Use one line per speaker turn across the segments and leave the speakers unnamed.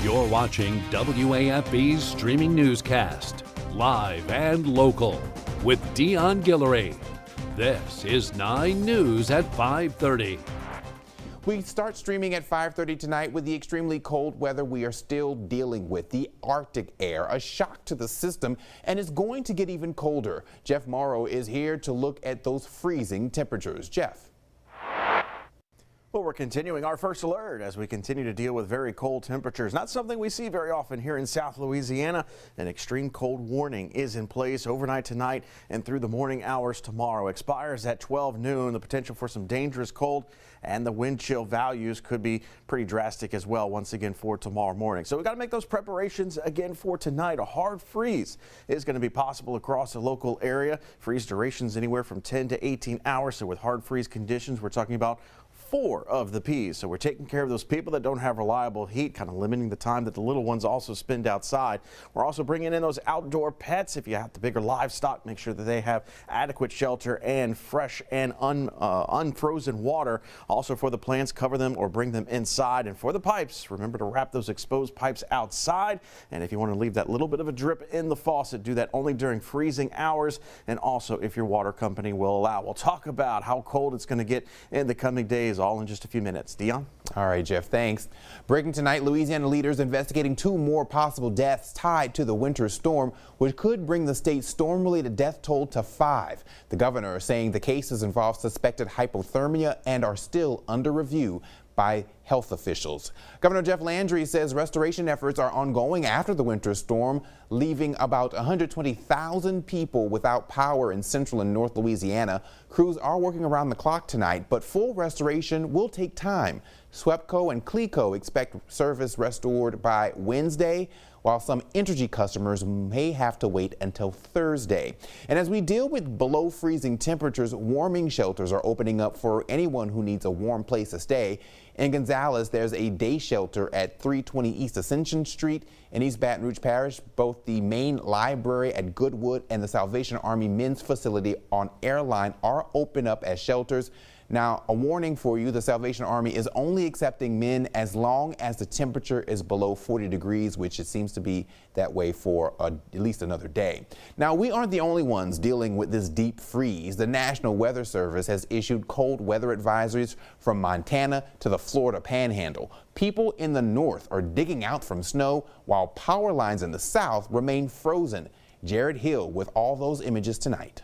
You're watching WAFB's streaming newscast, live and local, with Dion Guillory. This is 9 News at 5:30.
We start streaming at 5:30 tonight with the extremely cold weather we are still dealing with. The Arctic air, a shock to the system, and it's going to get even colder. Jeff Morrow is here to look at those freezing temperatures. Jeff.
Well, we're continuing our first alert as we continue to deal with very cold temperatures. Not something we see very often here in South Louisiana. An extreme cold warning is in place overnight tonight and through the morning hours tomorrow. Expires at 12 noon. The potential for some dangerous cold and the wind chill values could be pretty drastic as well once again for tomorrow morning. So we got to make those preparations again for tonight. A hard freeze is going to be possible across the local area. Freeze durations anywhere from 10 to 18 hours. So with hard freeze conditions, we're talking about 4 of the P's. So we're taking care of those people that don't have reliable heat, kind of limiting the time that the little ones also spend outside. We're also bringing in those outdoor pets. If you have the bigger livestock, make sure that they have adequate shelter and fresh and unfrozen water. Also for the plants, cover them or bring them inside. And for the pipes, remember to wrap those exposed pipes outside. And if you want to leave that little bit of a drip in the faucet, do that only during freezing hours and also if your water company will allow. We'll talk about how cold it's going to get in the coming days, all in just a few minutes. Dion?
All right, Jeff, thanks. Breaking tonight, Louisiana leaders investigating 2 more possible deaths tied to the winter storm, which could bring the state's storm-related death toll to 5. The governor is saying the cases involve suspected hypothermia and are still under review by health officials. Governor Jeff Landry says restoration efforts are ongoing after the winter storm, leaving about 120,000 people without power in central and north Louisiana. Crews are working around the clock tonight, but full restoration will take time. SWEPCO and CLECO expect service restored by Wednesday, while some Entergy customers may have to wait until Thursday. And as we deal with below freezing temperatures, warming shelters are opening up for anyone who needs a warm place to stay. In Gonzales, there's a day shelter at 320 East Ascension Street in East Baton Rouge Parish. Both the main library at Goodwood and the Salvation Army Men's Facility on Airline are open up as shelters. Now, a warning for you, the Salvation Army is only accepting men as long as the temperature is below 40 degrees, which it seems to be that way for at least another day. Now, we aren't the only ones dealing with this deep freeze. The National Weather Service has issued cold weather advisories from Montana to the Florida Panhandle. People in the north are digging out from snow, while power lines in the south remain frozen. Jared Hill with all those images tonight.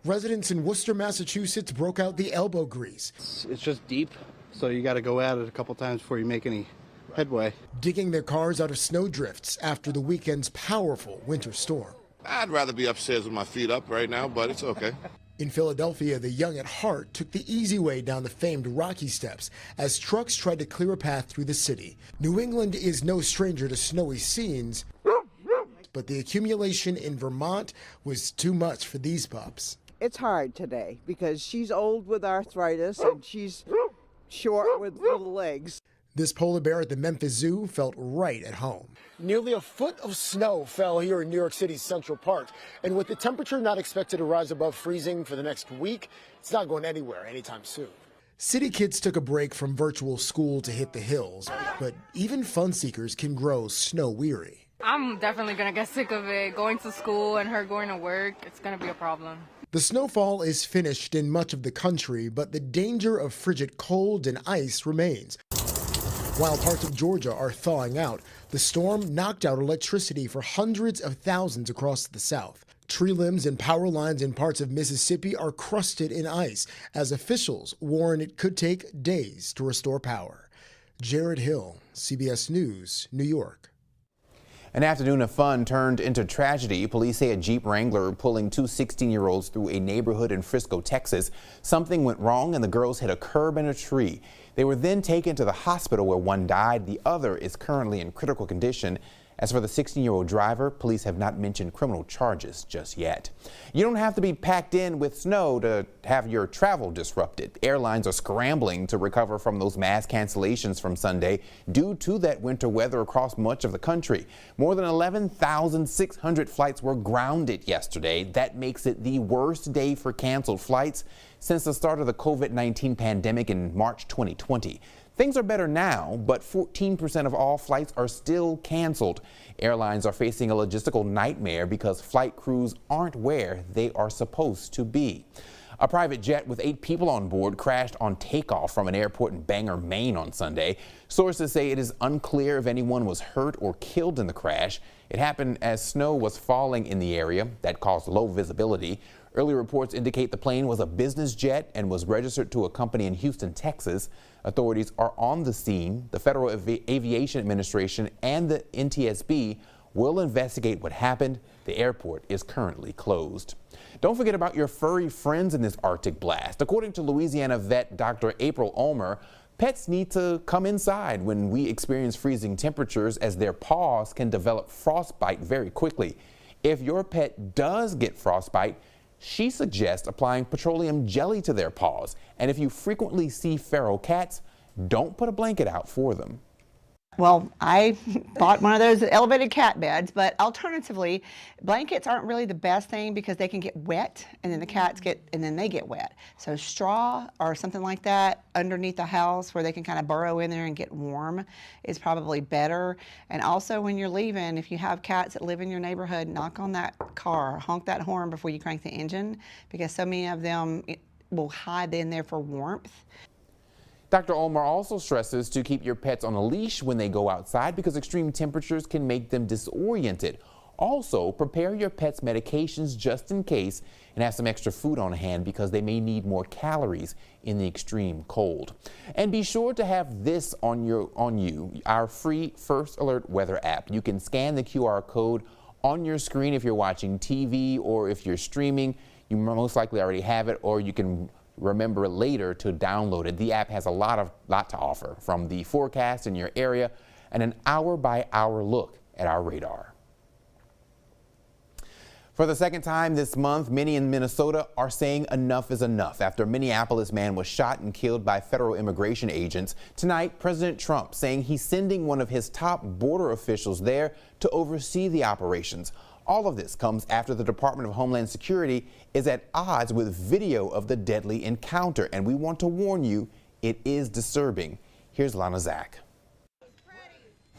Residents in Worcester, Massachusetts broke out the elbow grease.
It's just deep, so you got to go at it a couple times before you make any headway.
Digging their cars out of snow drifts after the weekend's powerful winter storm.
I'd rather be upstairs with my feet up right now, but it's okay.
In Philadelphia, the young at heart took the easy way down the famed Rocky Steps as trucks tried to clear a path through the city. New England is no stranger to snowy scenes, but the accumulation in Vermont was too much for these pups.
It's hard today because she's old with arthritis and she's short with little legs.
This polar bear at the Memphis Zoo felt right at home. Nearly a foot of snow fell here in New York City's Central Park. And with the temperature not expected to rise above freezing for the next week, it's not going anywhere anytime soon. City kids took a break from virtual school to hit the hills, but even fun seekers can grow snow weary.
I'm definitely going to get sick of it. Going to school and her going to work, it's going to be a problem.
The snowfall is finished in much of the country, but the danger of frigid cold and ice remains. While parts of Georgia are thawing out, the storm knocked out electricity for hundreds of thousands across the South. Tree limbs and power lines in parts of Mississippi are crusted in ice, as officials warn it could take days to restore power. Jared Hill, CBS News, New York.
An afternoon of fun turned into tragedy. Police say a Jeep Wrangler pulling 2 16-year-olds through a neighborhood in Frisco, Texas. Something went wrong and the girls hit a curb and a tree. They were then taken to the hospital where one died. The other is currently in critical condition. As for the 16-year-old driver, police have not mentioned criminal charges just yet. You don't have to be packed in with snow to have your travel disrupted. Airlines are scrambling to recover from those mass cancellations from Sunday due to that winter weather across much of the country. More than 11,600 flights were grounded yesterday. That makes it the worst day for canceled flights since the start of the COVID-19 pandemic in March 2020. Things are better now, but 14% of all flights are still canceled. Airlines are facing a logistical nightmare because flight crews aren't where they are supposed to be. A private jet with 8 people on board crashed on takeoff from an airport in Bangor, Maine on Sunday. Sources say it is unclear if anyone was hurt or killed in the crash. It happened as snow was falling in the area that caused low visibility. Early reports indicate the plane was a business jet and was registered to a company in Houston, Texas. Authorities are on the scene. The Federal Aviation Administration and the NTSB will investigate what happened. The airport is currently closed. Don't forget about your furry friends in this Arctic blast. According to Louisiana vet Dr. April Ulmer, pets need to come inside when we experience freezing temperatures, as their paws can develop frostbite very quickly. If your pet does get frostbite, she suggests applying petroleum jelly to their paws. And if you frequently see feral cats, don't put a blanket out for them.
Well, I bought one of those elevated cat beds, but alternatively, blankets aren't really the best thing because they can get wet, and then the cats they get wet. So straw or something like that underneath the house where they can kind of burrow in there and get warm is probably better. And also when you're leaving, if you have cats that live in your neighborhood, knock on that car, honk that horn before you crank the engine, because so many of them will hide in there for warmth.
Dr. Ulmer also stresses to keep your pets on a leash when they go outside because extreme temperatures can make them disoriented. Also, prepare your pet's medications just in case and have some extra food on hand because they may need more calories in the extreme cold. And be sure to have this on you, our free First Alert weather app. You can scan the QR code on your screen if you're watching TV or if you're streaming. You most likely already have it, or you can remember later to download it. The app has a lot to offer, from the forecast in your area and an hour-by-hour look at our radar. For the second time this month, many in Minnesota are saying enough is enough after a Minneapolis man was shot and killed by federal immigration agents. Tonight, President Trump saying he's sending one of his top border officials there to oversee the operations. All of this comes after the Department of Homeland Security is at odds with video of the deadly encounter, and we want to warn you, it is disturbing. Here's Lana Zach.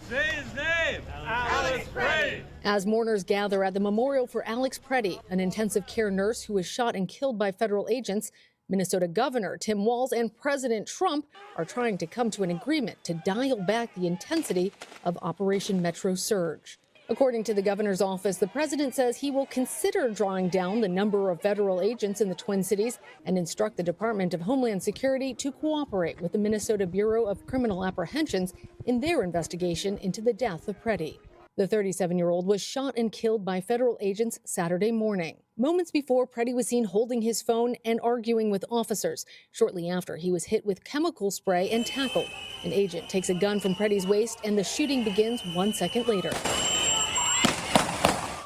Say his name, Alex Preddy.
As mourners gather at the memorial for Alex Preddy, an intensive care nurse who was shot and killed by federal agents, Minnesota Governor Tim Walz and President Trump are trying to come to an agreement to dial back the intensity of Operation Metro Surge. According to the governor's office, the president says he will consider drawing down the number of federal agents in the Twin Cities and instruct the Department of Homeland Security to cooperate with the Minnesota Bureau of Criminal Apprehensions in their investigation into the death of Preddy. The 37-year-old was shot and killed by federal agents Saturday morning. Moments before, Preddy was seen holding his phone and arguing with officers. Shortly after, he was hit with chemical spray and tackled. An agent takes a gun from Preddy's waist, and the shooting begins 1 second later.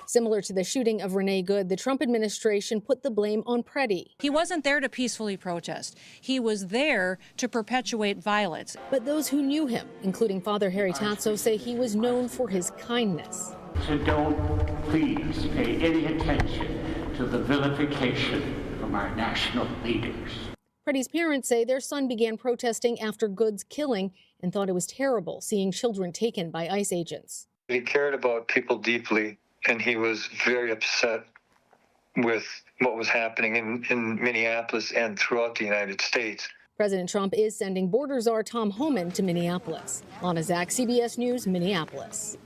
Similar to the shooting of Renee Good, the Trump administration put the blame on Preddy.
He wasn't there to peacefully protest. He was there to perpetuate violence.
But those who knew him, including Father Harry Tatso, say he was known for his kindness.
So don't please pay any attention to the vilification from our national leaders.
Preddy's parents say their son began protesting after Good's killing and thought it was terrible seeing children taken by ICE agents.
He cared about people deeply, and he was very upset with what was happening in Minneapolis and throughout the United States.
President Trump is sending border czar Tom Homan to Minneapolis. Lana Zach, CBS News, Minneapolis.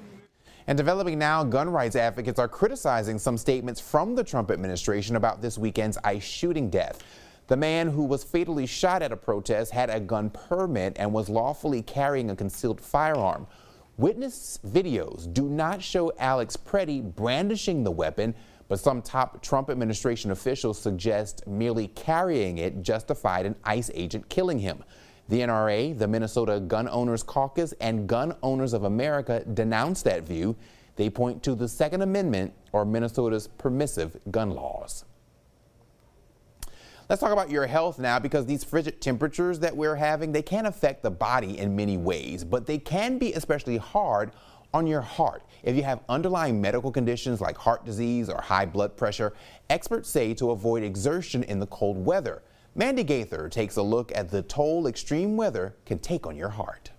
And developing now, gun rights advocates are criticizing some statements from the Trump administration about this weekend's ICE shooting death. The man who was fatally shot at a protest had a gun permit and was lawfully carrying a concealed firearm. Witness videos do not show Alex Preddy brandishing the weapon, but some top Trump administration officials suggest merely carrying it justified an ICE agent killing him. The NRA, the Minnesota Gun Owners Caucus, and Gun Owners of America denounce that view. They point to the Second Amendment or Minnesota's permissive gun laws. Let's talk about your health now, because these frigid temperatures that we're having, they can affect the body in many ways, but they can be especially hard on your heart. If you have underlying medical conditions like heart disease or high blood pressure, experts say to avoid exertion in the cold weather. Mandy Gaither takes a look at the toll extreme weather can take on your heart.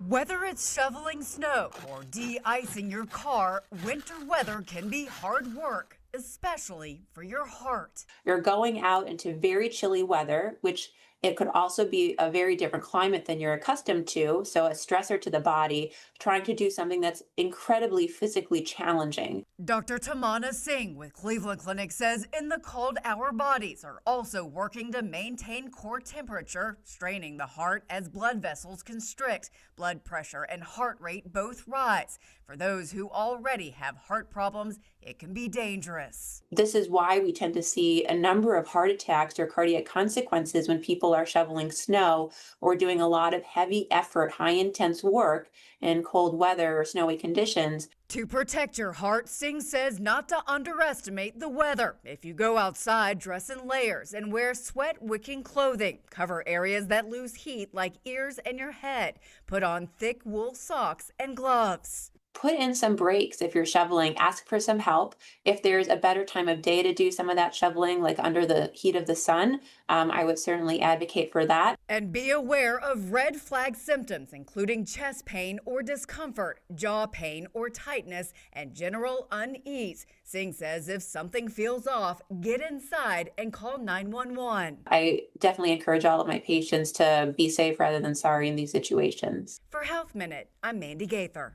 Whether it's shoveling snow or de-icing your car, winter weather can be hard work, especially for your heart.
You're going out into very chilly weather, which it could also be a very different climate than you're accustomed to, so a stressor to the body, trying to do something that's incredibly physically challenging.
Dr. Tamana Singh with Cleveland Clinic says in the cold, our bodies are also working to maintain core temperature, straining the heart as blood vessels constrict. Blood pressure and heart rate both rise. For those who already have heart problems, it can be dangerous.
This is why we tend to see a number of heart attacks or cardiac consequences when people are shoveling snow or doing a lot of heavy effort, high intense work in cold weather or snowy conditions.
To protect your heart, Singh says not to underestimate the weather. If you go outside, dress in layers and wear sweat-wicking clothing. Cover areas that lose heat like ears and your head. Put on thick wool socks and gloves.
Put in some breaks if you're shoveling. Ask for some help. If there's a better time of day to do some of that shoveling, like under the heat of the sun, I would certainly advocate for that.
And be aware of red flag symptoms, including chest pain or discomfort, jaw pain or tightness, and general unease. Singh says if something feels off, get inside and call 911.
I definitely encourage all of my patients to be safe rather than sorry in these situations.
For Health Minute, I'm Mandy Gaither.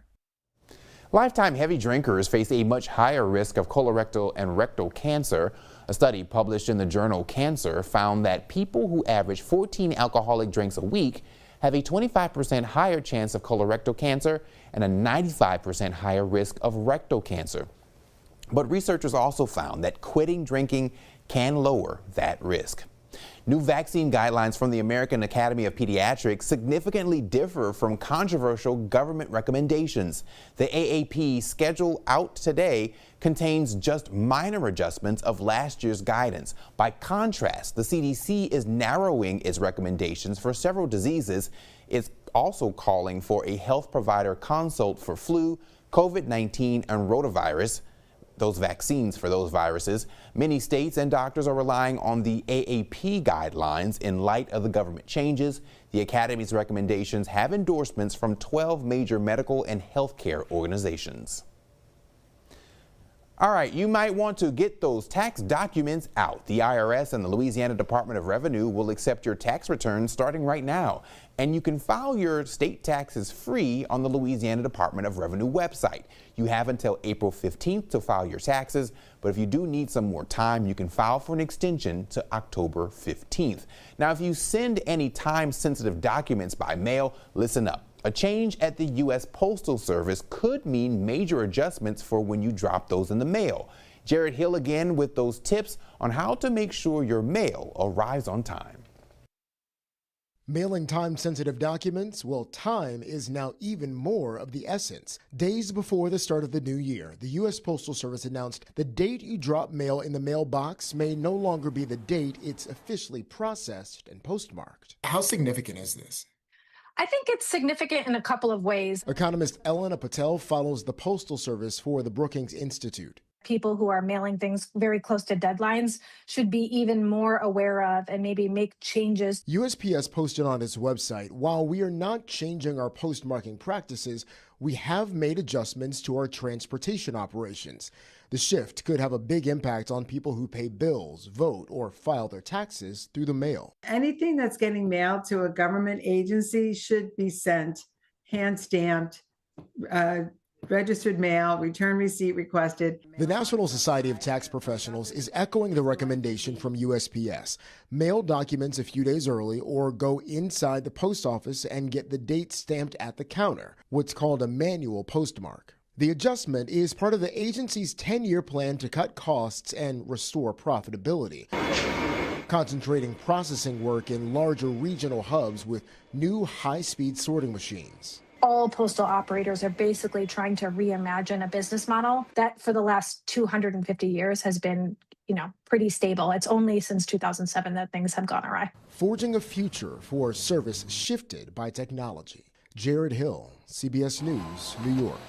Lifetime heavy drinkers face a much higher risk of colorectal and rectal cancer. A study published in the journal Cancer found that people who average 14 alcoholic drinks a week have a 25% higher chance of colorectal cancer and a 95% higher risk of rectal cancer. But researchers also found that quitting drinking can lower that risk. New vaccine guidelines from the American Academy of Pediatrics significantly differ from controversial government recommendations. The AAP schedule out today contains just minor adjustments of last year's guidance. By contrast, the CDC is narrowing its recommendations for several diseases. It's also calling for a health provider consult for flu, COVID-19, and rotavirus. Those vaccines for those viruses. Many states and doctors are relying on the AAP guidelines in light of the government changes. The Academy's recommendations have endorsements from 12 major medical and healthcare organizations. All right, you might want to get those tax documents out. The IRS and the Louisiana Department of Revenue will accept your tax returns starting right now. And you can file your state taxes free on the Louisiana Department of Revenue website. You have until April 15th to file your taxes, but if you do need some more time, you can file for an extension to October 15th. Now, if you send any time-sensitive documents by mail, listen up. A change at the U.S. Postal Service could mean major adjustments for when you drop those in the mail. Jared Hill again with those tips on how to make sure your mail arrives on time.
Mailing time-sensitive documents? Well, time is now even more of the essence. Days before the start of the new year, the U.S. Postal Service announced the date you drop mail in the mailbox may no longer be the date it's officially processed and postmarked. How significant is this?
I think it's significant in a couple of ways.
Economist Elena Patel follows the Postal Service for the Brookings Institute.
People who are mailing things very close to deadlines should be even more aware of and maybe make changes.
USPS posted on its website, while we are not changing our postmarking practices, we have made adjustments to our transportation operations. The shift could have a big impact on people who pay bills, vote, or file their taxes through the mail.
Anything that's getting mailed to a government agency should be sent hand-stamped, registered mail, return receipt requested.
The National Society of Tax Professionals is echoing the recommendation from USPS. Mail documents a few days early or go inside the post office and get the date stamped at the counter, what's called a manual postmark. The adjustment is part of the agency's 10-year plan to cut costs and restore profitability, concentrating processing work in larger regional hubs with new high-speed sorting machines.
All postal operators are basically trying to reimagine a business model that for the last 250 years has been, pretty stable. It's only since 2007 that things have gone awry.
Forging a future for service shifted by technology. Jared Hill, CBS News, New York.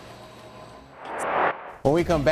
When we come back,